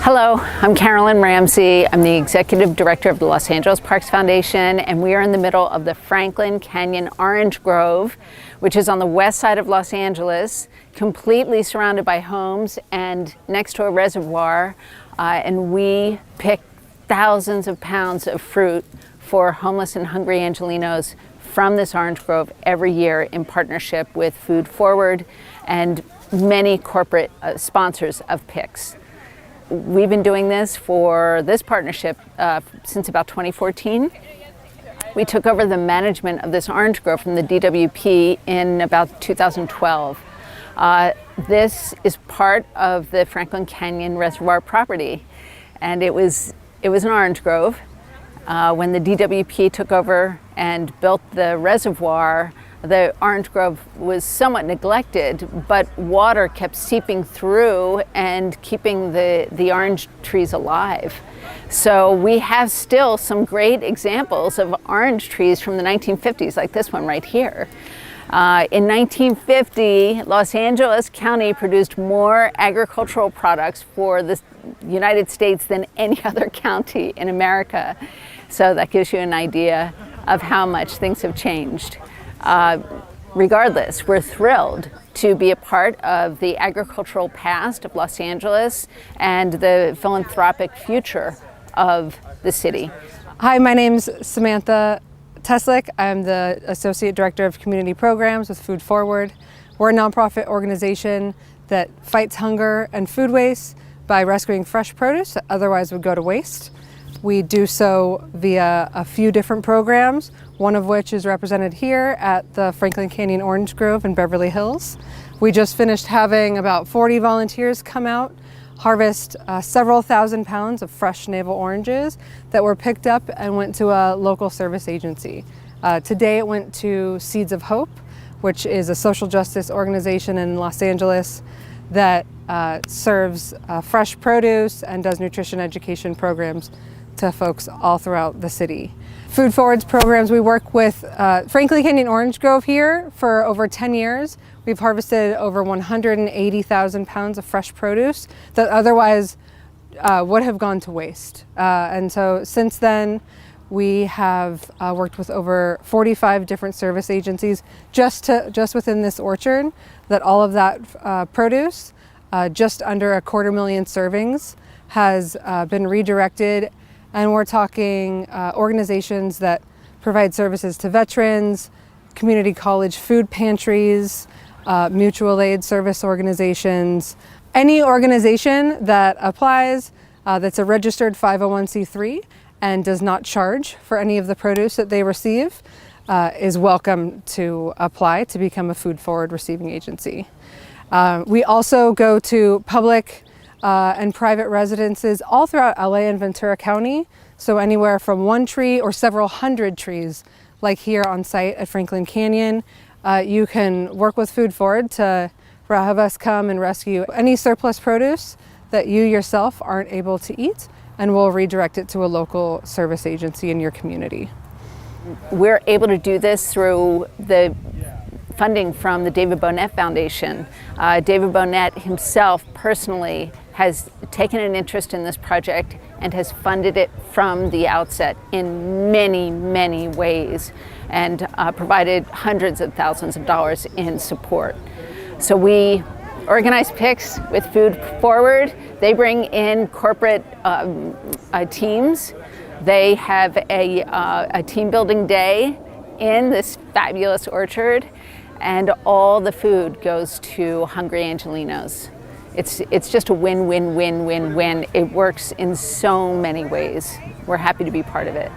Hello, I'm Carolyn Ramsey. I'm the Executive Director of the Los Angeles Parks Foundation, and we are in the middle of the Franklin Canyon Orange Grove, which is on the west side of Los Angeles, completely surrounded by homes and next to a reservoir. And we pick thousands of pounds of fruit for homeless and hungry Angelenos from this orange grove every year in partnership with Food Forward and many corporate sponsors of PICS. We've been doing this for this partnership since about 2014. We took over the management of this orange grove from the DWP in about 2012. This is part of the Franklin Canyon Reservoir property, and it was an orange grove. When the DWP took over and built the reservoir, the orange grove was somewhat neglected, but water kept seeping through and keeping the orange trees alive. So we have still some great examples of orange trees from the 1950s, like this one right here. In 1950, Los Angeles County produced more agricultural products for the United States than any other county in America. So that gives you an idea of how much things have changed. Regardless, we're thrilled to be a part of the agricultural past of Los Angeles and the philanthropic future of the city. Hi, my name's Samantha Teslick. I'm the Associate Director of Community Programs with Food Forward. We're a nonprofit organization that fights hunger and food waste by rescuing fresh produce that otherwise would go to waste. We do so via a few different programs, one of which is represented here at the Franklin Canyon Orange Grove in Beverly Hills. We just finished having about 40 volunteers come out, harvest several thousand pounds of fresh navel oranges that were picked up and went to a local service agency. Today it went to Seeds of Hope, which is a social justice organization in Los Angeles that serves fresh produce and does nutrition education programs to folks all throughout the city. Food Forward's programs, we work with Franklin Canyon Orange Grove here for over 10 years. We've harvested over 180,000 pounds of fresh produce that otherwise would have gone to waste. And so since then, we have worked with over 45 different service agencies just within this orchard, that all of that produce, just under 250,000 servings, has been redirected. And we're talking organizations that provide services to veterans, community college food pantries, mutual aid service organizations. Any organization that applies that's a registered 501c3 and does not charge for any of the produce that they receive is welcome to apply to become a Food Forward receiving agency. We also go to public and private residences all throughout LA and Ventura County. So anywhere from one tree or several hundred trees, like here on site at Franklin Canyon. You can work with Food Forward to have us come and rescue any surplus produce that you yourself aren't able to eat, and we'll redirect it to a local service agency in your community. We're able to do this through the funding from the David Bonnet Foundation. David Bonnet himself personally has taken an interest in this project and has funded it from the outset in many, many ways, and provided hundreds of thousands of dollars in support. So we organize PICS with Food Forward. They bring in corporate teams. They have a team building day in this fabulous orchard, and all the food goes to hungry Angelenos. It's just a win-win-win-win-win. It works in so many ways. We're happy to be part of it.